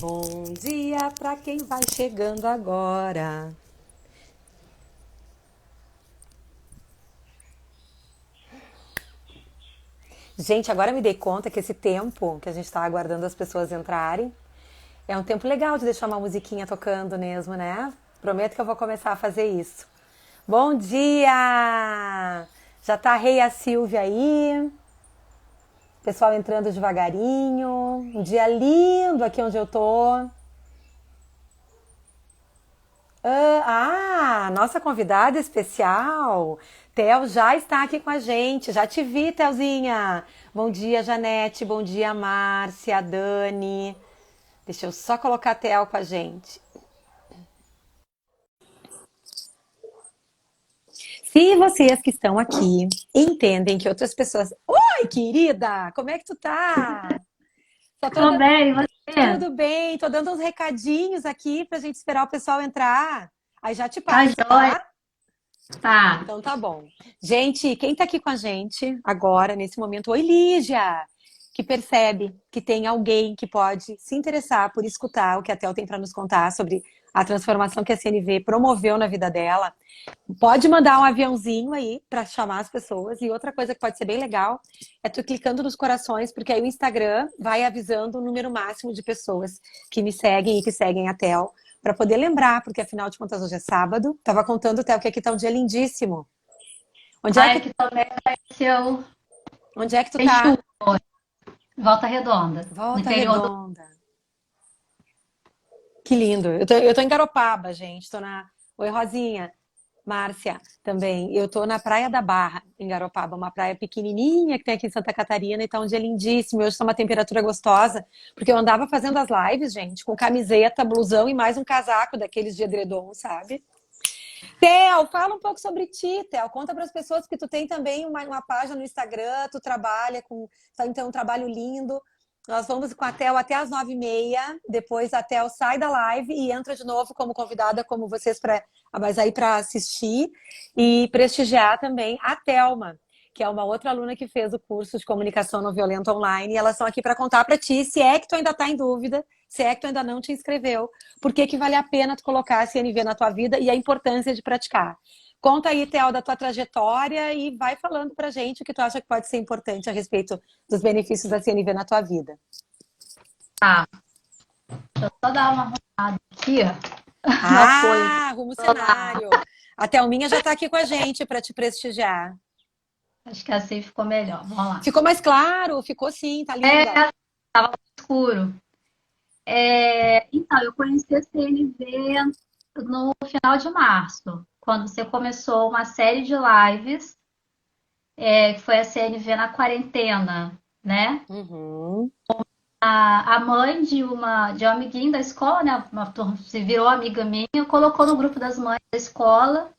Bom dia para quem vai chegando agora. Gente, agora me dei conta que esse tempo que a gente está aguardando as pessoas entrarem é um tempo legal de deixar uma musiquinha tocando mesmo, né? Prometo que eu vou começar a fazer isso. Bom dia! Já tá a Rei a Silvia aí, pessoal entrando devagarinho. Um dia lindo aqui onde eu tô. Nossa convidada especial, Tel, já está aqui com a gente. Já te vi, Telzinha. Bom dia, Janete. Bom dia, Márcia, Dani. Deixa eu só colocar a Tel com a gente. Se vocês que estão aqui entendem que outras pessoas. Oi, querida! Como é que tu tá? Só tô Tô dando... bem, e você? Tudo bem, tô dando uns recadinhos aqui pra gente esperar o pessoal entrar. Aí já te Tá passo, jóia? tá? Tá. Então tá bom. Gente, quem tá aqui com a gente agora, nesse momento, oi Lígia, que percebe que tem alguém que pode se interessar por escutar o que a Tel tem para nos contar sobre a transformação que a CNV promoveu na vida dela. Pode mandar um aviãozinho aí para chamar as pessoas. E outra coisa que pode ser bem legal é tu clicando nos corações, porque aí o Instagram vai avisando o número máximo de pessoas que me seguem e que seguem a Tel, para poder lembrar, porque afinal de contas hoje é sábado. Tava contando, Tel, que aqui tá um dia lindíssimo. Onde é Ai, que, aqui também apareceu. onde é que tu Tem chuva, tá? Volta Redonda, no Volta interior do. Redonda. Que lindo. Eu tô em Garopaba, gente. Tô na. Oi, Rosinha. Márcia, também. Eu tô na Praia da Barra, em Garopaba, uma praia pequenininha que tem aqui em Santa Catarina e tá um dia lindíssimo. Hoje tá uma temperatura gostosa, porque eu andava fazendo as lives, gente, com camiseta, blusão e mais um casaco daqueles de edredom, sabe? Theo, fala um pouco sobre ti, Theo. Conta para as pessoas que tu tem também uma página no Instagram, tu trabalha com, tá, então um trabalho lindo. Nós vamos com a Theo até as 9h30. Depois a Theo sai da live e entra de novo como convidada, como vocês, mas aí para assistir e prestigiar também a Thelma, que é uma outra aluna que fez o curso de comunicação não violenta online. E elas estão aqui para contar para ti, se é que tu ainda está em dúvida, se é que tu ainda não te inscreveu, por que que vale a pena tu colocar a CNV na tua vida e a importância de praticar. Conta aí, Theo, da tua trajetória e vai falando pra gente o que tu acha que pode ser importante a respeito dos benefícios da CNV na tua vida. Tá. Só dar uma arrumada aqui, ó, no apoio do Arruma o celular. cenário. A Thelminha já tá aqui com a gente para te prestigiar. Acho que assim ficou melhor. Vamos lá. Ficou mais claro? Ficou sim, tá linda. Tava escuro. Então, eu conheci a CNV no final de março, quando você começou uma série de lives, que foi a CNV na quarentena, né? Uhum. A mãe de um amiguinho da escola, né? Se virou amiga minha, colocou no grupo das mães da escola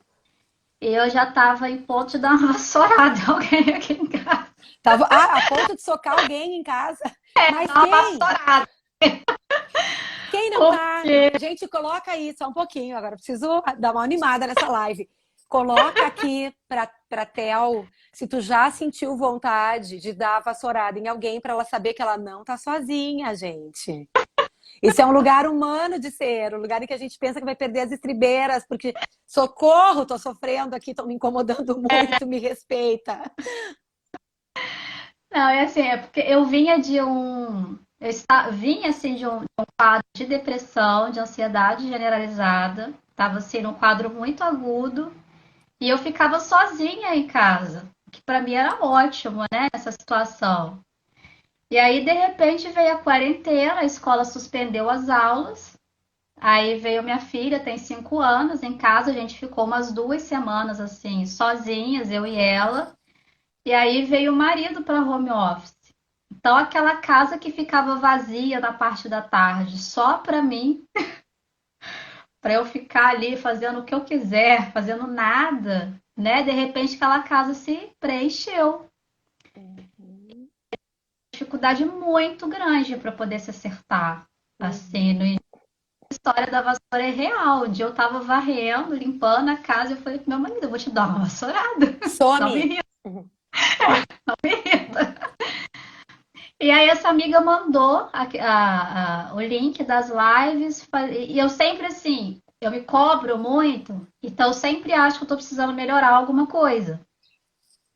e eu já estava em ponto de dar uma vassourada em alguém aqui em casa. Tava, a ponto de socar alguém em casa. Mas Dar uma quem? vassourada. Quem não tá? Porque Gente, coloca aí só um pouquinho. Agora preciso dar uma animada nessa live. Coloca aqui pra Tel se tu já sentiu vontade de dar a vassourada em alguém para ela saber que ela não tá sozinha, gente. Esse é um lugar humano de ser, um lugar em que a gente pensa que vai perder as estribeiras, porque socorro, tô sofrendo aqui, tô me incomodando muito, me respeita. não, é assim, é porque eu vinha de um. Vinha assim de um quadro de depressão, de ansiedade generalizada. Estava assim num quadro muito agudo. E eu ficava sozinha em casa, que para mim era ótimo, né, essa situação. E aí, de repente, veio a quarentena, a escola suspendeu as aulas. Aí veio minha filha, tem 5 anos, em casa a gente ficou umas 2 semanas assim, sozinhas, eu e ela. E aí veio o marido para home office. Então, aquela casa que ficava vazia na parte da tarde, só para mim, para eu ficar ali fazendo o que eu quiser, fazendo nada, né? De repente, aquela casa se preencheu. Dificuldade muito grande para poder se acertar. Assim, no Uhum. início, a história da vassoura é real. Um dia eu tava varrendo, limpando a casa, e eu falei pro meu marido, eu vou te dar uma vassourada. Não me Some. irrita, Uhum. não me irrita. E aí essa amiga mandou o link das lives, e eu sempre assim, eu me cobro muito, então eu sempre acho que eu tô precisando melhorar alguma coisa.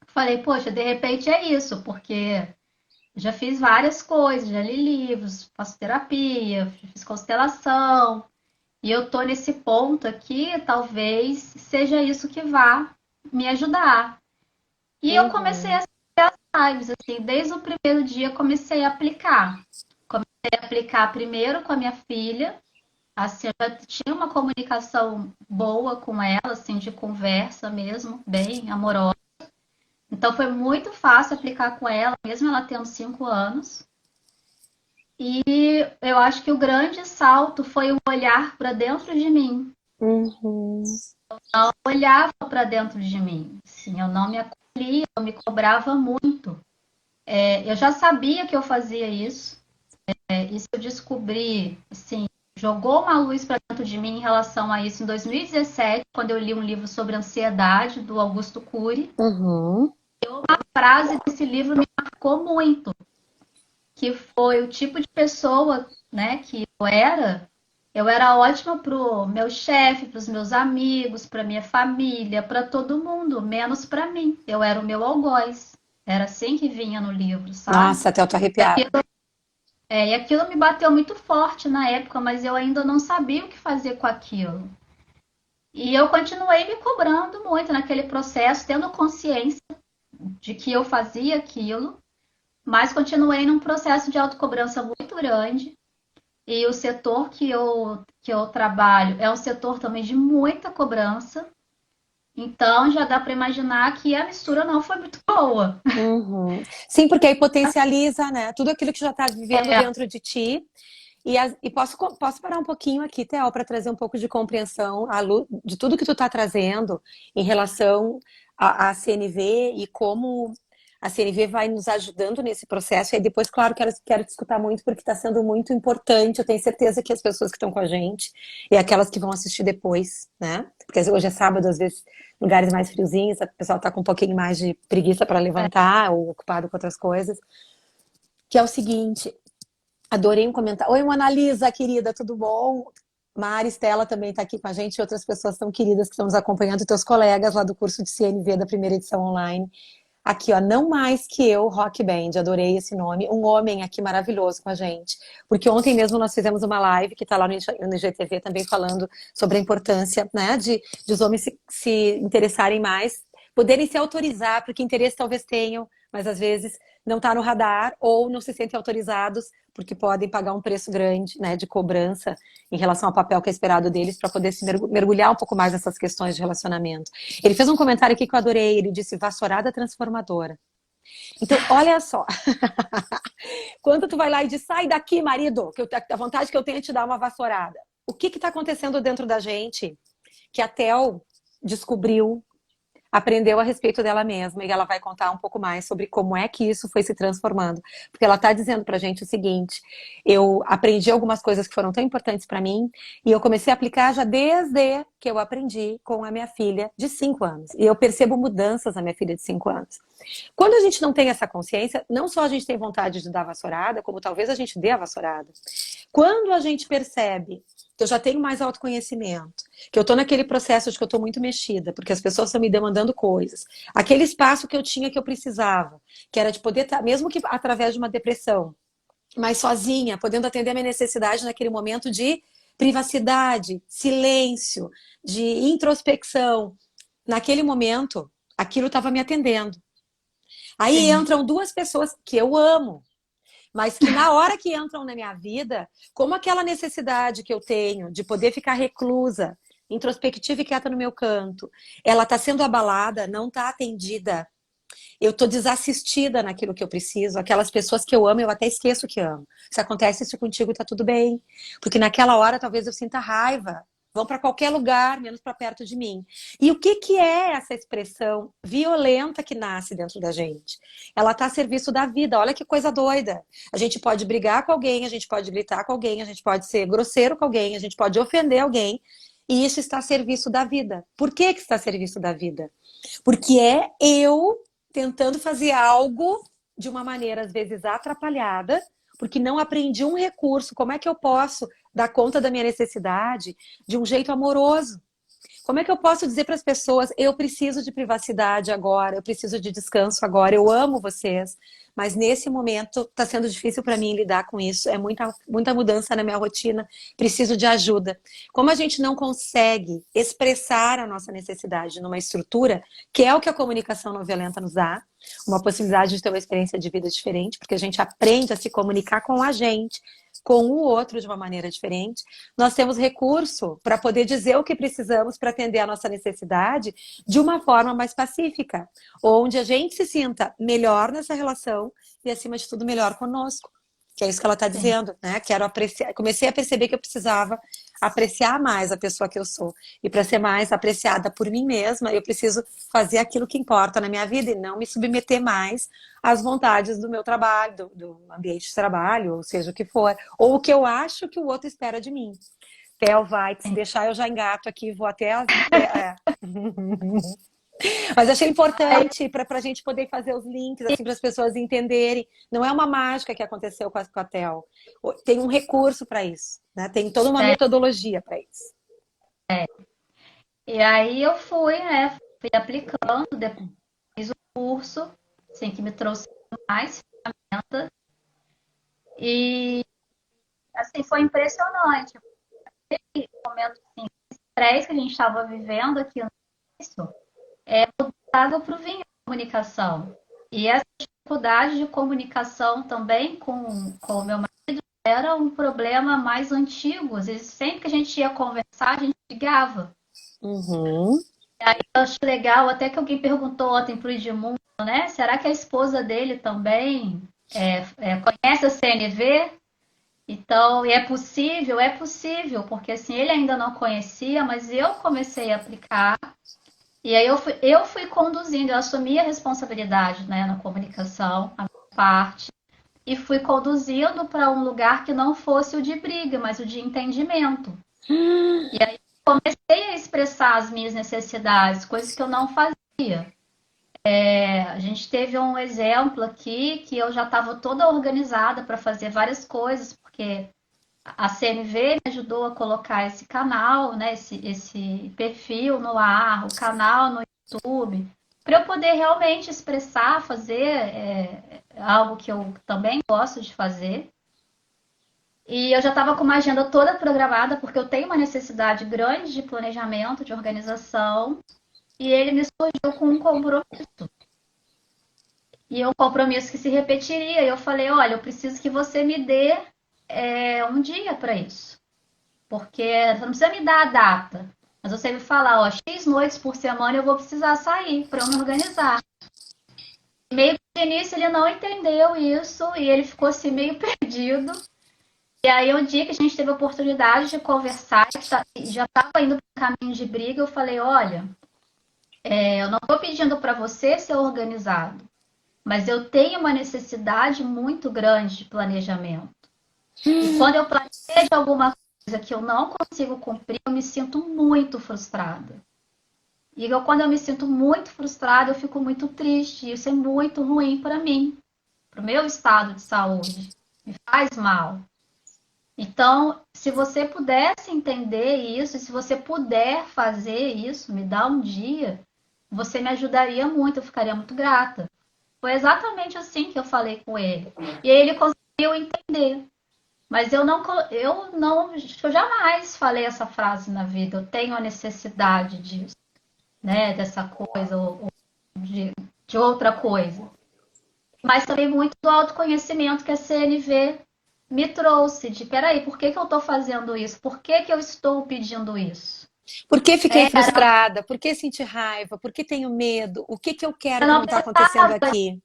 Falei, poxa, de repente é isso, porque já fiz várias coisas, já li livros, faço terapia, fiz constelação, e eu tô nesse ponto aqui, talvez seja isso que vá me ajudar. E eu comecei Uhum. as lives, assim, desde o primeiro dia comecei a aplicar. Comecei a aplicar primeiro com a minha filha, assim, eu já tinha uma comunicação boa com ela, assim, de conversa mesmo, bem amorosa. Então foi muito fácil aplicar com ela, mesmo ela tendo 5 anos. E eu acho que o grande salto foi o olhar para dentro de mim. Uhum. Eu olhava para dentro de mim. Sim, eu não me acolhia, eu me cobrava muito. Eu já sabia que eu fazia isso. Isso eu descobri, assim, jogou uma luz para dentro de mim em relação a isso em 2017, quando eu li um livro sobre ansiedade do Augusto Cury. Uhum. A frase desse livro me marcou muito, que foi o tipo de pessoa, né, que eu era. Eu era ótima pro meu chefe, para os meus amigos, para minha família, para todo mundo, menos para mim. Eu era o meu algoz. Era assim que vinha no livro, sabe? Nossa, até eu tô arrepiada. E aquilo me bateu muito forte na época, mas eu ainda não sabia o que fazer com aquilo. E eu continuei me cobrando muito naquele processo, tendo consciência de que eu fazia aquilo, mas continuei num processo de autocobrança muito grande. E o setor que eu trabalho é um setor também de muita cobrança. Então já dá para imaginar que a mistura não foi muito boa. Uhum. Sim, porque aí potencializa, né? Tudo aquilo que já está vivendo É, dentro de ti. E posso parar um pouquinho aqui, Theo, para trazer um pouco de compreensão de tudo que tu está trazendo em relação à CNV e como a CNV vai nos ajudando nesse processo. E aí depois, claro, quero te escutar muito, porque está sendo muito importante. Eu tenho certeza que as pessoas que estão com a gente e aquelas que vão assistir depois, né? Porque hoje é sábado, às vezes, lugares mais friozinhos, o pessoal está com um pouquinho mais de preguiça para levantar ou ocupado com outras coisas. Que é o seguinte, adorei um comentário. Oi, Mona Lisa, querida, tudo bom? Mari, Estela também está aqui com a gente e outras pessoas tão queridas que estão nos acompanhando, teus colegas lá do curso de CNV da primeira edição online. Aqui, ó, não mais que eu, Rock Band, adorei esse nome. Um homem aqui maravilhoso com a gente. Porque ontem mesmo nós fizemos uma live que está lá no IGTV também falando sobre a importância, né, de os homens se interessarem mais, poderem se autorizar, porque interesse talvez tenham, mas às vezes não está no radar ou não se sentem autorizados porque podem pagar um preço grande, né, de cobrança em relação ao papel que é esperado deles para poder se mergulhar um pouco mais nessas questões de relacionamento. Ele fez um comentário aqui que eu adorei, ele disse vassourada transformadora. Então, olha só, quando tu vai lá e diz, sai daqui, marido, que a vontade que eu tenho é te dar uma vassourada. O que está acontecendo dentro da gente que a Tel descobriu, aprendeu a respeito dela mesma e ela vai contar um pouco mais sobre como é que isso foi se transformando. Porque ela está dizendo pra gente o seguinte: eu aprendi algumas coisas que foram tão importantes para mim e eu comecei a aplicar já desde que eu aprendi com a minha filha de 5 anos. E eu percebo mudanças na minha filha de 5 anos. Quando a gente não tem essa consciência, não só a gente tem vontade de dar a vassourada, como talvez a gente dê a vassourada. Quando a gente percebe que eu já tenho mais autoconhecimento, que eu estou naquele processo de que eu estou muito mexida, porque as pessoas estão me demandando coisas, aquele espaço que eu tinha que eu precisava, que era de poder estar, mesmo que através de uma depressão, mas sozinha, podendo atender a minha necessidade naquele momento de privacidade, silêncio, de introspecção. Naquele momento, aquilo estava me atendendo. Aí sim. entram duas pessoas que eu amo, mas que na hora que entram na minha vida, como aquela necessidade que eu tenho de poder ficar reclusa, introspectiva e quieta no meu canto, ela está sendo abalada, não está atendida. Eu estou desassistida naquilo que eu preciso. Aquelas pessoas que eu amo, eu até esqueço que amo. Se acontece isso contigo, tá tudo bem. Porque naquela hora talvez eu sinta raiva. Vão para qualquer lugar, menos para perto de mim. E o que, que é essa expressão violenta que nasce dentro da gente? Ela está a serviço da vida. Olha que coisa doida. A gente pode brigar com alguém, a gente pode gritar com alguém, a gente pode ser grosseiro com alguém, a gente pode ofender alguém. E isso está a serviço da vida. Por que, que está a serviço da vida? Porque é eu tentando fazer algo de uma maneira, às vezes, atrapalhada, porque não aprendi um recurso. Como é que eu posso dar conta da minha necessidade de um jeito amoroso? Como é que eu posso dizer para as pessoas, eu preciso de privacidade agora, eu preciso de descanso agora, eu amo vocês, mas nesse momento está sendo difícil para mim lidar com isso, é muita mudança na minha rotina, preciso de ajuda. Como a gente não consegue expressar a nossa necessidade numa estrutura, que é o que a comunicação não violenta nos dá, uma possibilidade de ter uma experiência de vida diferente, porque a gente aprende a se comunicar com a gente, com o outro de uma maneira diferente. Nós temos recurso para poder dizer o que precisamos para atender a nossa necessidade de uma forma mais pacífica, onde a gente se sinta melhor nessa relação e, acima de tudo, melhor conosco. Que é isso que ela está Sim. dizendo, né? Quero apreciar. Comecei a perceber que eu precisava apreciar mais a pessoa que eu sou. E para ser mais apreciada por mim mesma, eu preciso fazer aquilo que importa na minha vida e não me submeter mais às vontades do meu trabalho, do ambiente de trabalho, ou seja o que for, ou o que eu acho que o outro espera de mim. Theo vai, que se deixar eu já engato aqui, vou até as... Mas achei importante para a gente poder fazer os links, assim, para as pessoas entenderem. Não é uma mágica que aconteceu com a Tel. Tem um recurso para isso, né? Tem toda uma É, metodologia para isso. e aí eu fui, né? Fui aplicando, depois fiz o curso, assim, que me trouxe mais ferramentas. E, assim, foi impressionante. Esse momento, assim, de estresse que a gente estava vivendo aqui no início, estava para o vinho de comunicação. E essa dificuldade de comunicação também com o meu marido era um problema mais antigo. Às vezes, sempre que a gente ia conversar, a gente brigava. Uhum. Eu acho legal, até que alguém perguntou ontem para o Edmundo, né? Será que a esposa dele também conhece a CNV? Então, e é possível, porque assim, ele ainda não conhecia, mas eu comecei a aplicar, e aí eu fui conduzindo, eu assumi a responsabilidade, né, na comunicação, a minha parte, e fui conduzindo para um lugar que não fosse o de briga, mas o de entendimento. Comecei a expressar as minhas necessidades, coisas que eu não fazia. A gente teve um exemplo aqui que eu já estava toda organizada para fazer várias coisas, porque a CNV me ajudou a colocar esse canal, né, esse perfil no ar, o canal no YouTube, para eu poder realmente expressar, fazer algo que eu também gosto de fazer. E eu já estava com uma agenda toda programada, porque eu tenho uma necessidade grande de planejamento, de organização, e ele me surgiu com um compromisso. E um compromisso que se repetiria. E eu falei, olha, eu preciso que você me dê um dia para isso. Porque você não precisa me dar a data. Mas você me falar, ó, X noites por semana eu vou precisar sair para eu me organizar. Meio que no início ele não entendeu isso e ele ficou assim meio perdido. E aí um dia que a gente teve a oportunidade de conversar, já estava indo para um caminho de briga, eu falei, olha, eu não estou pedindo para você ser organizado, mas eu tenho uma necessidade muito grande de planejamento. E quando eu planejo alguma coisa que eu não consigo cumprir, eu me sinto muito frustrada. E quando eu me sinto muito frustrada, eu fico muito triste. Isso é muito ruim para mim, para o meu estado de saúde. Me faz mal. Então, se você pudesse entender isso, se você puder fazer isso, me dar um dia, você me ajudaria muito, eu ficaria muito grata. Foi exatamente assim que eu falei com ele. E aí ele conseguiu entender. Mas eu jamais falei essa frase na vida. Eu tenho a necessidade disso, né? Dessa coisa ou de outra coisa. Mas também muito do autoconhecimento que a CNV me trouxe. De, peraí, por que que eu estou fazendo isso? Por que que eu estou pedindo isso? Por que fiquei frustrada? Por que senti raiva? Por que tenho medo? O que eu quero Eu que não não está acontecendo pensava, aqui?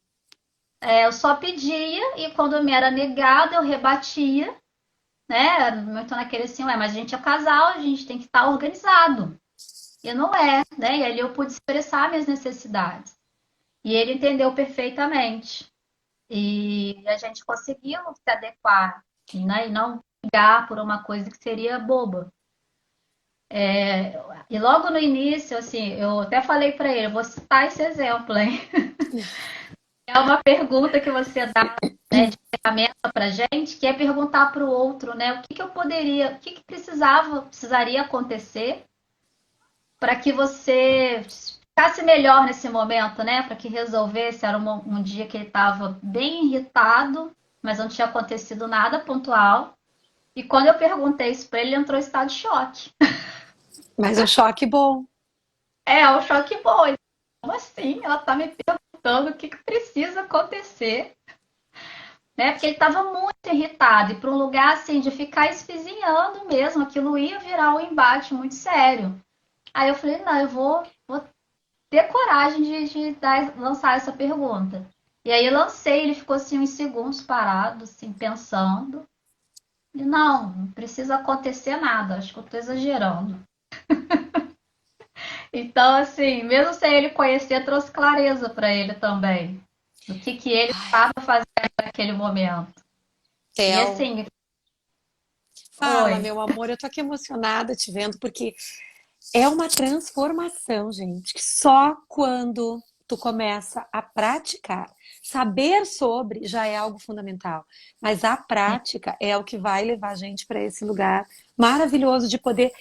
eu só pedia e quando me era negado, eu rebatia, né? Muito naquele assim, mas a gente é casal, a gente tem que estar organizado. E não é, né? E ali eu pude expressar minhas necessidades. E ele entendeu perfeitamente. E a gente conseguiu se adequar, né? E não brigar por uma coisa que seria boba. E logo no início, assim, eu até falei para ele, eu vou citar esse exemplo, hein? É uma pergunta que você dá, né, de ferramenta pra gente, que é perguntar para o outro, né, o que que eu poderia, o que que precisaria acontecer para que você ficasse melhor nesse momento, né? Para que resolvesse. Era um dia que ele estava bem irritado, mas não tinha acontecido nada pontual. E quando eu perguntei isso para ele, ele entrou em estado de choque. Mas um choque bom. É um choque bom. Ele, como assim? Ela está me perguntando o que, que precisa acontecer, né? Porque ele estava muito irritado. E para um lugar assim de ficar esfizinhando mesmo, aquilo ia virar um embate muito sério. Aí eu falei, não, vou ter coragem lançar essa pergunta. E aí eu lancei, ele ficou assim uns segundos parado, assim, pensando. E não precisa acontecer nada, acho que eu estou exagerando. Então, assim, mesmo sem ele conhecer, trouxe clareza para ele também. Do que ele estava fazendo naquele momento. E Theo, assim, fala, foi. meu amor, eu tô aqui emocionada te vendo, porque é uma transformação, gente, que só quando tu começa a praticar, saber sobre já é algo fundamental, mas a prática é o que vai levar a gente para esse lugar maravilhoso de poder,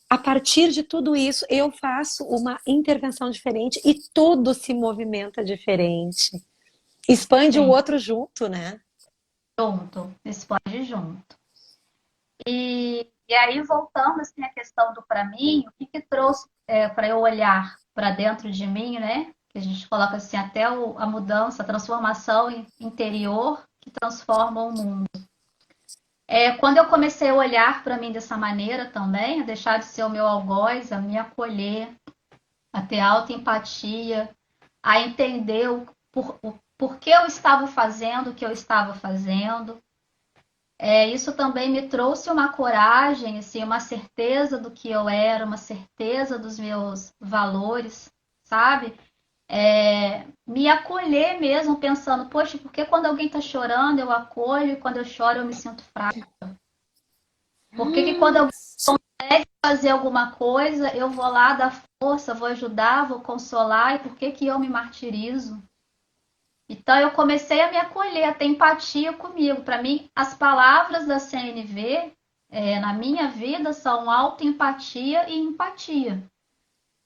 a partir de tudo isso, eu faço uma intervenção diferente e tudo se movimenta diferente. Expande o Sim, outro junto, né? junto, explode junto. E aí, voltando assim, à questão do para mim, o que, que trouxe para eu olhar para dentro de mim, né? Que a gente coloca assim, até a mudança, a transformação interior que transforma o mundo. Quando eu comecei a olhar para mim dessa maneira também, a deixar de ser o meu algoz, a me acolher, a ter alta empatia, a entender o porquê eu estava fazendo o que eu estava fazendo. Isso também me trouxe uma coragem, assim, uma certeza do que eu era, uma certeza dos meus valores, sabe? Me acolher mesmo, pensando, poxa, por que quando alguém está chorando eu acolho e quando eu choro eu me sinto fraca? Por que quando alguém fazer alguma coisa eu vou lá dar força, vou ajudar, vou consolar e por que que eu me martirizo? Então eu comecei a me acolher, a ter empatia comigo. Para mim, as palavras da CNV na minha vida são autoempatia e empatia,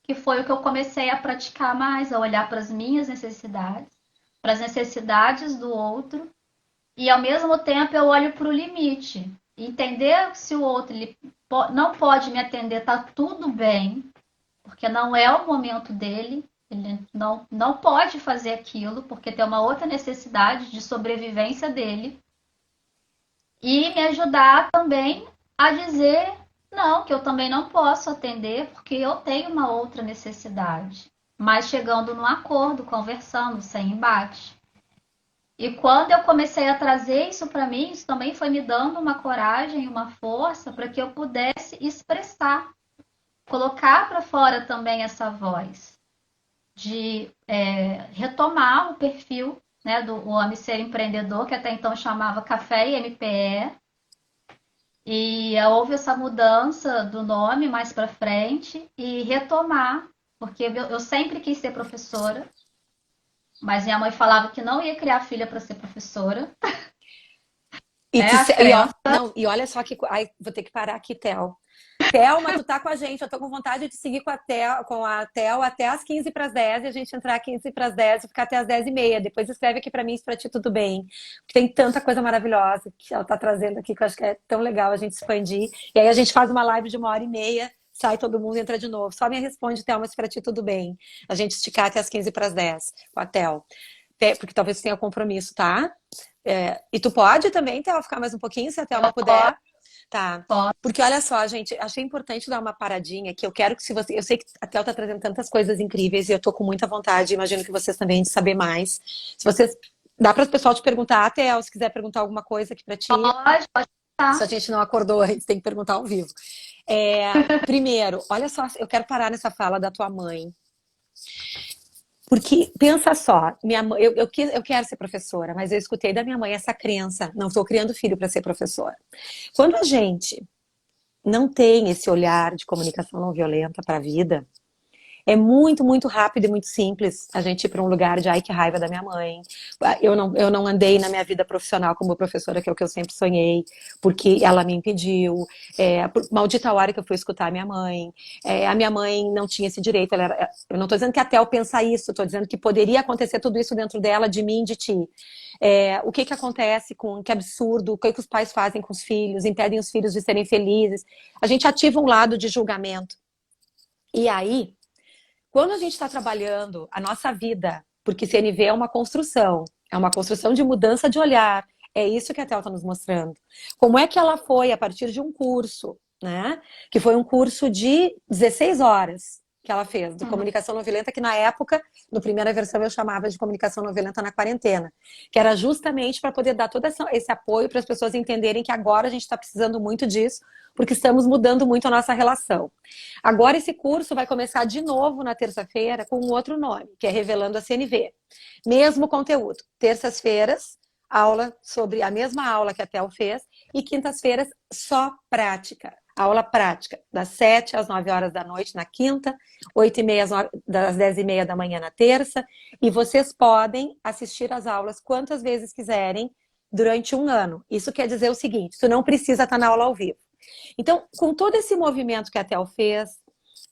que foi o que eu comecei a praticar mais, a olhar para as minhas necessidades, para as necessidades do outro, e ao mesmo tempo eu olho para o limite. Entender se o outro ele não pode me atender, tá tudo bem, porque não é o momento dele, ele não pode fazer aquilo, porque tem uma outra necessidade de sobrevivência dele. E me ajudar também a dizer não, que eu também não posso atender, porque eu tenho uma outra necessidade. Mas chegando num acordo, conversando, sem embate. E quando eu comecei a trazer isso para mim, isso também foi me dando uma coragem, uma força para que eu pudesse expressar, colocar para fora também essa voz de retomar o perfil, né, do Homem Ser Empreendedor, que até então chamava Café e MPE, e houve essa mudança do nome mais para frente e retomar, porque eu sempre quis ser professora, mas minha mãe falava que não ia criar filha para ser professora, E, né, a ó, crença. não, e olha só que. Ai, vou ter que parar aqui, Theo. Thelma, tu tá com a gente. Eu tô com vontade de seguir com a Theo até as 15 para as 10 e a gente entrar 15 para as 10 e ficar até as 10h30. Depois escreve aqui para mim se para ti tudo bem. Porque tem tanta coisa maravilhosa que ela tá trazendo aqui que eu acho que é tão legal a gente expandir. E aí a gente faz uma live de 1h30, sai todo mundo e entra de novo. Só me responde, Thelma, se para ti tudo bem. A gente esticar até as 15 para as 10 com a Theo. Porque talvez tu tenha compromisso, tá? E tu pode também, Theo, ficar mais um pouquinho, se a Thelma puder. Tá. Porque olha só, gente, achei importante dar uma paradinha que eu quero que se você. Eu sei que a Theo tá trazendo tantas coisas incríveis e eu tô com muita vontade, imagino que vocês também, de saber mais. Se vocês. Dá para o pessoal te perguntar, Theo, se quiser perguntar alguma coisa aqui para ti. Pode Se a estar. gente não acordou, a gente tem que perguntar ao vivo. Primeiro, olha só, eu quero parar nessa fala da tua mãe. Porque, pensa só, minha mãe, eu quero ser professora, mas eu escutei da minha mãe essa crença, não estou criando filho para ser professora. Quando a gente não tem esse olhar de comunicação não violenta para a vida, É muito, muito rápido e muito simples a gente ir para um lugar de ai, que raiva da minha mãe. Eu não andei na minha vida profissional como professora, que é o que eu sempre sonhei, porque ela me impediu. Maldita hora que eu fui escutar a minha mãe. A minha mãe não tinha esse direito. Eu não estou dizendo que a Tel pensa isso, estou dizendo que poderia acontecer tudo isso dentro dela, de mim, de ti. O que que acontece que absurdo, o que que os pais fazem com os filhos, impedem os filhos de serem felizes. A gente ativa um lado de julgamento. E aí, quando a gente está trabalhando a nossa vida, porque CNV é uma construção de mudança de olhar, é isso que a Tel está nos mostrando. Como é que ela foi a partir de um curso, né? Que foi um curso de 16 horas que ela fez, de Uhum. comunicação não violenta, que na época, na primeira versão, eu chamava de comunicação não violenta na quarentena, que era justamente para poder dar todo esse apoio para as pessoas entenderem que agora a gente está precisando muito disso, porque estamos mudando muito a nossa relação. Agora esse curso vai começar de novo na terça-feira com um outro nome, que é Revelando a CNV. Mesmo conteúdo. Terças-feiras, aula sobre a mesma aula que a Tel fez, e quintas-feiras só prática. Aula prática, das 7 às 9 horas da noite na quinta, 8h30 das 10h30 da manhã na terça, e vocês podem assistir as aulas quantas vezes quiserem durante um ano. Isso quer dizer o seguinte, tu não precisa estar na aula ao vivo. Então, com todo esse movimento que a Tel fez,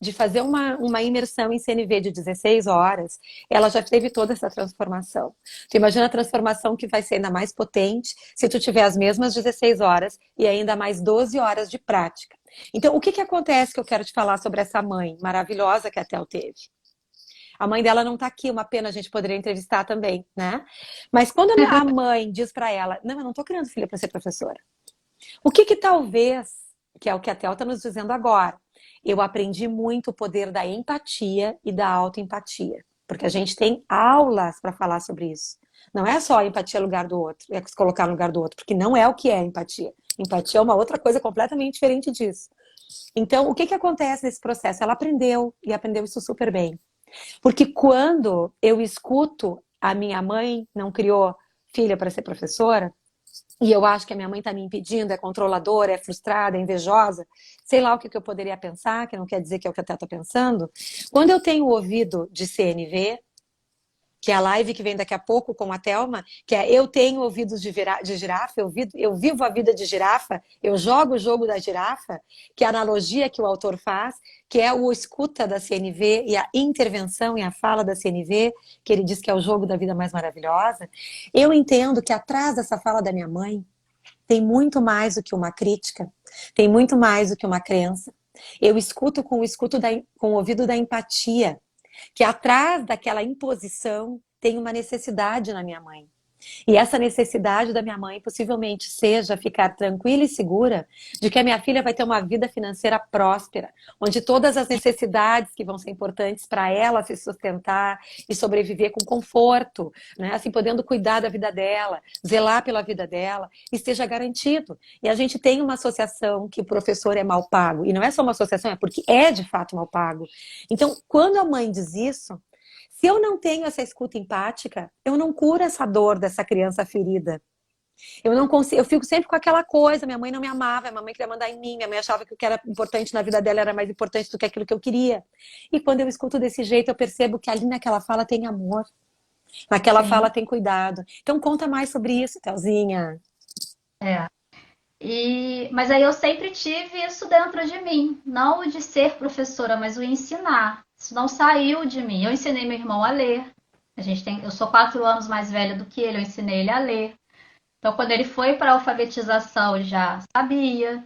de fazer uma imersão em CNV de 16 horas, ela já teve toda essa transformação. Tu imagina a transformação que vai ser ainda mais potente se tu tiver as mesmas 16 horas e ainda mais 12 horas de prática. Então, o que acontece que eu quero te falar sobre essa mãe maravilhosa que a Tel teve? A mãe dela não está aqui, uma pena, a gente poderia entrevistar também, né? Mas quando a mãe diz para ela, não, eu não estou criando filha para ser professora. O que talvez, que é o que a Tel está nos dizendo agora, eu aprendi muito o poder da empatia e da autoempatia. Porque a gente tem aulas para falar sobre isso. Não é só empatia no lugar do outro, é se colocar no lugar do outro, porque não é o que é empatia. Empatia é uma outra coisa completamente diferente disso. Então, o que acontece nesse processo? Ela aprendeu, e aprendeu isso super bem. Porque quando eu escuto a minha mãe não criou filha para ser professora, e eu acho que a minha mãe está me impedindo, é controladora, é frustrada, é invejosa, sei lá o que eu poderia pensar, que não quer dizer que é o que a Teta está pensando. Quando eu tenho o ouvido de CNV, que é a live que vem daqui a pouco com a Thelma, que é eu tenho ouvidos de girafa, eu vivo a vida de girafa, eu jogo o jogo da girafa, que é a analogia que o autor faz, que é o escuta da CNV e a intervenção e a fala da CNV, que ele diz que é o jogo da vida mais maravilhosa. Eu entendo que atrás dessa fala da minha mãe tem muito mais do que uma crítica, tem muito mais do que uma crença. Eu escuto com o ouvido da empatia, que atrás daquela imposição tem uma necessidade na minha mãe. E essa necessidade da minha mãe possivelmente seja ficar tranquila e segura de que a minha filha vai ter uma vida financeira próspera, onde todas as necessidades que vão ser importantes para ela se sustentar e sobreviver com conforto, né? Assim, podendo cuidar da vida dela, zelar pela vida dela, esteja garantido. E a gente tem uma associação que o professor é mal pago. E não é só uma associação, é porque é de fato mal pago. Então, quando a mãe diz isso, se eu não tenho essa escuta empática, eu não curo essa dor dessa criança ferida. Eu não consigo, eu fico sempre com aquela coisa, minha mãe não me amava, minha mãe queria mandar em mim, minha mãe achava que o que era importante na vida dela era mais importante do que aquilo que eu queria. E quando eu escuto desse jeito, eu percebo que ali naquela fala tem amor, naquela fala tem cuidado. Então conta mais sobre isso, Thelzinha. É. Mas aí eu sempre tive isso dentro de mim, não o de ser professora, mas o ensinar. Isso não saiu de mim. Eu ensinei meu irmão a ler. Eu sou 4 anos mais velha do que ele, eu ensinei ele a ler. Então, quando ele foi para a alfabetização, ele já sabia.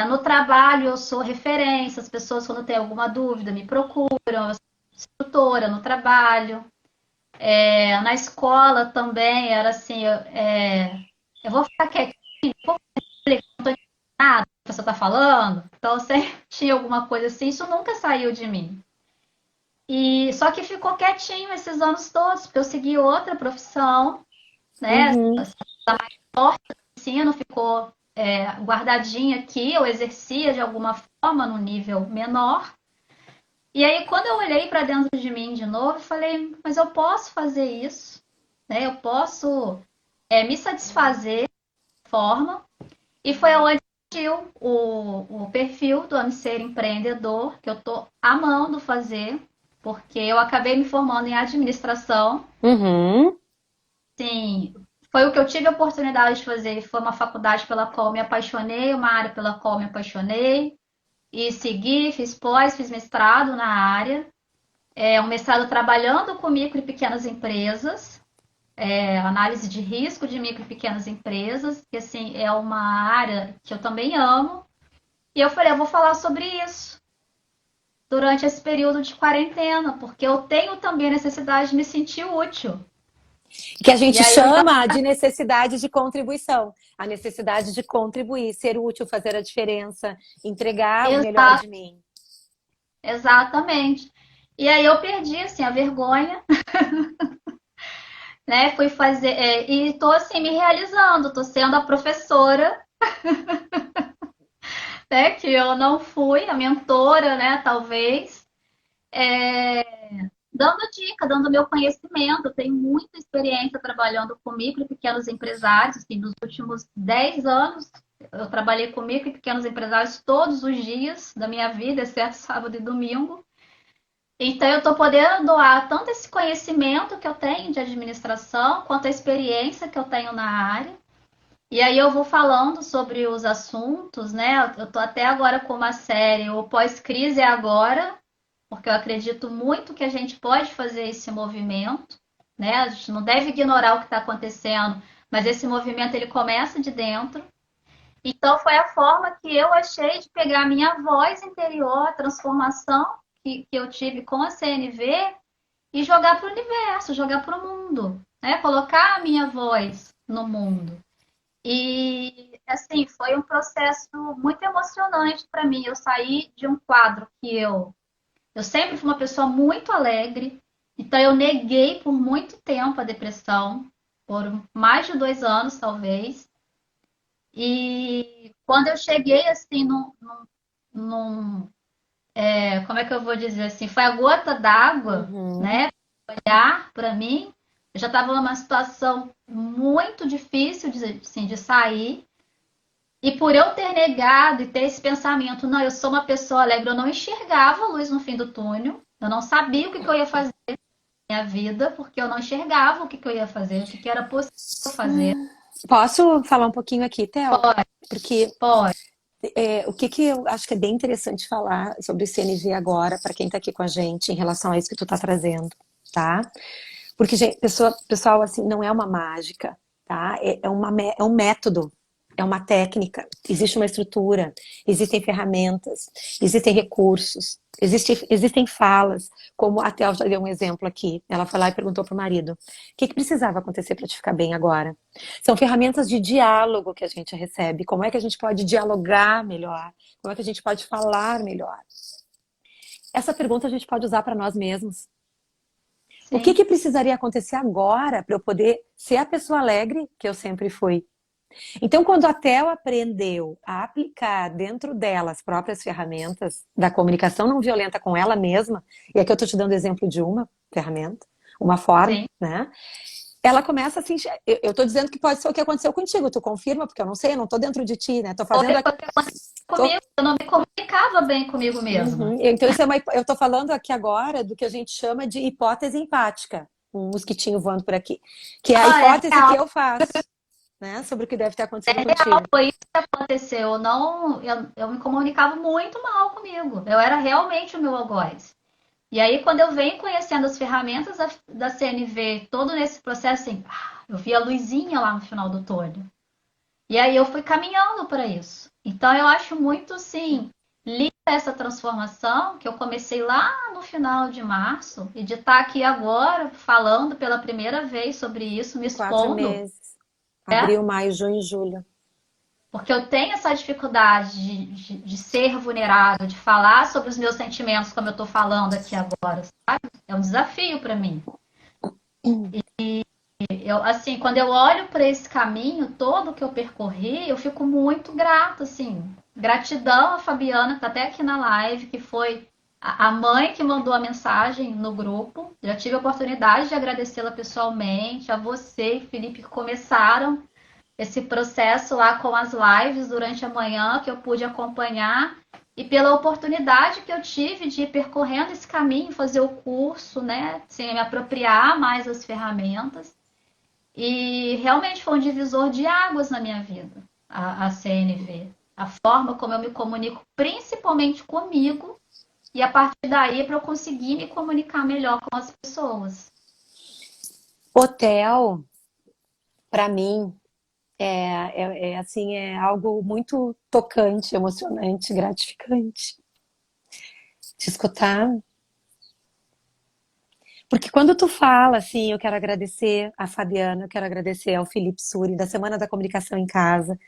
No trabalho, eu sou referência. As pessoas, quando têm alguma dúvida, me procuram. Eu sou instrutora no trabalho. Na escola também, era assim: eu vou ficar quietinha, vou explicar, não estou entendendo nada o que você está falando. Então, sempre tinha alguma coisa assim. Isso nunca saiu de mim. E só que ficou quietinho esses anos todos, porque eu segui outra profissão, né? Uhum. O ensino ficou guardadinha aqui, eu exercia de alguma forma no nível menor. E aí, quando eu olhei para dentro de mim de novo, eu falei, mas eu posso fazer isso, né? Eu posso me satisfazer de forma. E foi onde surgiu o perfil do Ser Empreendedor, que eu tô amando fazer, porque eu acabei me formando em administração. Uhum. Sim, foi o que eu tive a oportunidade de fazer. Foi uma faculdade pela qual me apaixonei, uma área pela qual me apaixonei. E segui, fiz pós, fiz mestrado na área. É um mestrado trabalhando com micro e pequenas empresas, análise de risco de micro e pequenas empresas, que assim é uma área que eu também amo. E eu falei, eu vou falar sobre isso durante esse período de quarentena, porque eu tenho também a necessidade de me sentir útil. Que a E gente aí eu já. chama de necessidade de contribuição. A necessidade de contribuir, ser útil, fazer a diferença, entregar o melhor de mim. Exatamente. E aí eu perdi assim a vergonha, né? Fui fazer e tô assim me realizando, tô sendo a professora, né? Que eu não fui, a mentora, né? Talvez. Dando dica, dando meu conhecimento. Eu tenho muita experiência trabalhando com micro e pequenos empresários. Assim, nos últimos 10 anos, eu trabalhei com micro e pequenos empresários todos os dias da minha vida, exceto sábado e domingo. Então, eu estou podendo doar tanto esse conhecimento que eu tenho de administração, quanto a experiência que eu tenho na área. E aí eu vou falando sobre os assuntos, né? Eu estou até agora com uma série, o Pós-Crise é Agora, porque eu acredito muito que a gente pode fazer esse movimento, né? A gente não deve ignorar o que está acontecendo, mas esse movimento ele começa de dentro. Então foi a forma que eu achei de pegar a minha voz interior, a transformação que eu tive com a CNV e jogar para o universo, jogar para o mundo, né? Colocar a minha voz no mundo. E assim, foi um processo muito emocionante para mim. Eu saí de um quadro que eu sempre fui uma pessoa muito alegre, então eu neguei por muito tempo a depressão, por mais de 2 anos, talvez. E quando eu cheguei assim num como é que eu vou dizer assim, foi a gota d'água, Uhum. né? Olhar para mim, eu já estava numa situação muito difícil assim, de sair. E por eu ter negado e ter esse pensamento, não, eu sou uma pessoa alegre, eu não enxergava a luz no fim do túnel, eu não sabia o que eu ia fazer na minha vida, porque eu não enxergava o que eu ia fazer, o que era possível fazer. Posso falar um pouquinho aqui, Theo? Pode, Porque pode. o que que eu acho que é bem interessante falar sobre o CNV agora, para quem está aqui com a gente, em relação a isso que tu está trazendo, tá? Porque, gente, pessoal, assim, não é uma mágica, tá? É um método, é uma técnica, existe uma estrutura, existem ferramentas, existem recursos, existem falas, como a Théo já deu um exemplo aqui. Ela foi lá e perguntou para o marido: o que precisava acontecer para te ficar bem agora? São ferramentas de diálogo que a gente recebe. Como é que a gente pode dialogar melhor? Como é que a gente pode falar melhor? Essa pergunta a gente pode usar para nós mesmos. O Sim, que precisaria acontecer agora para eu poder ser a pessoa alegre que eu sempre fui? Então, quando a Theo aprendeu a aplicar dentro dela as próprias ferramentas da comunicação não violenta com ela mesma, e aqui eu estou te dando exemplo de uma ferramenta, uma forma, sim. né? Ela começa assim, eu estou dizendo que pode ser o que aconteceu contigo, tu confirma, porque eu não sei, eu não estou dentro de ti, né? Estou Foi fazendo o que aconteceu tô, comigo, eu não me comunicava bem comigo mesma. uhum. Então, eu estou falando aqui agora do que a gente chama de hipótese empática, um mosquitinho voando por aqui, que é a Ah, é hipótese que real, eu faço, né, sobre o que deve ter acontecido contigo. foi isso que aconteceu. Eu me comunicava muito mal comigo. Eu era realmente o meu algoz. E aí, quando eu venho conhecendo as ferramentas da CNV, todo nesse processo, assim, eu vi a luzinha lá no final do túnel. E aí eu fui caminhando para isso. Então, eu acho muito, assim, linda essa transformação que eu comecei lá no final de março e de estar aqui agora falando pela primeira vez sobre isso, me Quatro expondo, meses. né? Abril, maio, junho e julho. Porque eu tenho essa dificuldade de ser vulnerável, de falar sobre os meus sentimentos como eu estou falando aqui agora, sabe? É um desafio para mim. Eu, assim, quando eu olho para esse caminho todo que eu percorri, eu fico muito grata, assim. Gratidão a Fabiana, que está até aqui na live, que foi a mãe que mandou a mensagem no grupo. Já tive a oportunidade de agradecê-la pessoalmente, a você e Felipe que começaram esse processo lá com as lives durante a manhã que eu pude acompanhar e pela oportunidade que eu tive de ir percorrendo esse caminho, fazer o curso, né? Assim, me apropriar mais das ferramentas. E realmente foi um divisor de águas na minha vida, a CNV. A forma como eu me comunico, principalmente comigo, e a partir daí para eu conseguir me comunicar melhor com as pessoas. Hotel, para mim, assim, é algo muito tocante, emocionante, gratificante de escutar. Porque quando tu fala assim, eu quero agradecer a Fabiana, eu quero agradecer ao Felipe Suri, da Semana da Comunicação em Casa.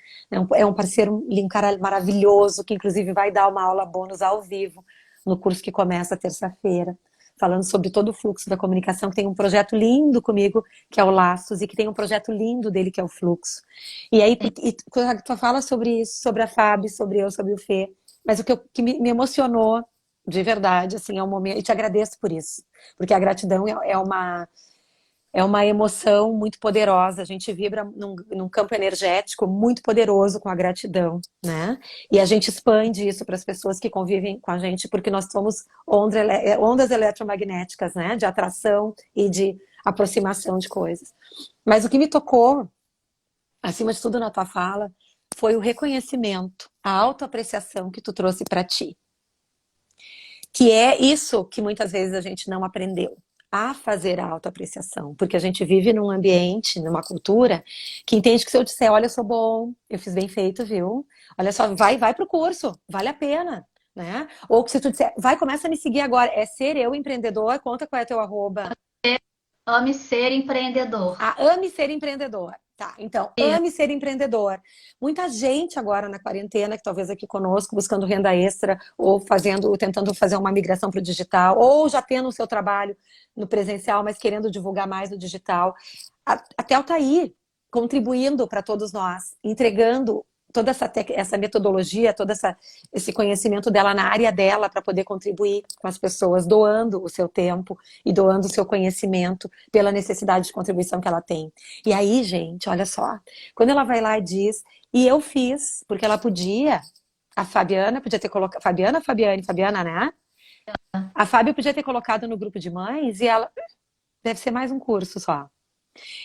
É um parceiro, um cara maravilhoso, que inclusive vai dar uma aula bônus ao vivo no curso que começa terça-feira, falando sobre todo o fluxo da comunicação, que tem um projeto lindo comigo, que é o Laços, e que tem um projeto lindo dele, que é o Fluxo. E aí, quando tu fala sobre isso, sobre a Fábio, sobre eu, sobre o Fê, mas que me emocionou de verdade, assim, é um momento, e te agradeço por isso, porque a gratidão é uma emoção muito poderosa, a gente vibra num campo energético muito poderoso com a gratidão, né? E a gente expande isso para as pessoas que convivem com a gente, porque nós somos ondas eletromagnéticas, né? De atração e de aproximação de coisas. Mas o que me tocou, acima de tudo na tua fala, foi o reconhecimento, a autoapreciação que tu trouxe para ti. Que é isso que muitas vezes a gente não aprendeu a fazer a autoapreciação, porque a gente vive num ambiente, numa cultura que entende que se eu disser, olha, eu sou bom, eu fiz bem feito, viu? Olha só, vai pro curso, vale a pena, né? Ou que se tu disser, vai, começa a me seguir agora, é ser eu empreendedor, conta qual é teu arroba. Ame ser empreendedor. Ame ser empreendedor. Tá, então, ame ser empreendedor. Muita gente agora na quarentena, que talvez aqui conosco, buscando renda extra, ou tentando fazer uma migração para o digital, ou já tendo o seu trabalho no presencial, mas querendo divulgar mais no digital. A Tel está aí, contribuindo para todos nós, entregando toda essa metodologia, esse conhecimento dela na área dela para poder contribuir com as pessoas, doando o seu tempo e doando o seu conhecimento pela necessidade de contribuição que ela tem. E aí, gente, olha só, quando ela vai lá e diz, e eu fiz, porque ela podia, a Fabiana podia ter colocado, Fabiana, né? A Fábio podia ter colocado no grupo de mães e ela, deve ser mais um curso só.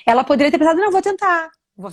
Ela poderia ter pensado, não, vou tentar, vou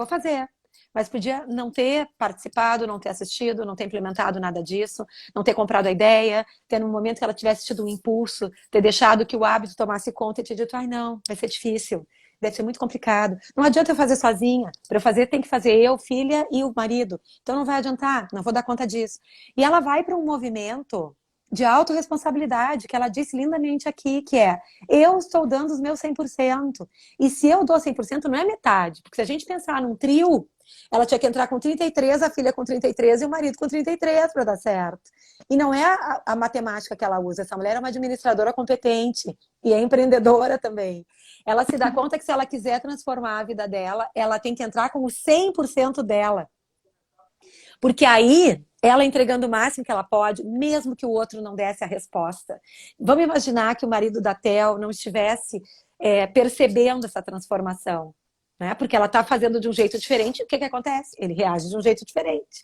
fazer. Mas podia não ter participado, não ter assistido, não ter implementado nada disso, não ter comprado a ideia, ter no momento que ela tivesse tido um impulso, ter deixado que o hábito tomasse conta e ter dito, ai não, vai ser difícil, deve ser muito complicado. Não adianta eu fazer sozinha, para eu fazer tem que fazer eu, filha e o marido. Então não vai adiantar, não vou dar conta disso. E ela vai para um movimento de autorresponsabilidade, que ela disse lindamente aqui, que é, eu estou dando os meus 100%. E se eu dou 100%, não é metade. Porque se a gente pensar num trio, ela tinha que entrar com 33, a filha com 33 e o marido com 33 para dar certo. E não é a matemática que ela usa. Essa mulher é uma administradora competente e é empreendedora também. Ela se dá conta que se ela quiser transformar a vida dela, ela tem que entrar com o 100% dela. Porque aí, ela entregando o máximo que ela pode, mesmo que o outro não desse a resposta. Vamos imaginar que o marido da Tel não estivesse percebendo essa transformação. Né? Porque ela está fazendo de um jeito diferente, o que acontece? Ele reage de um jeito diferente.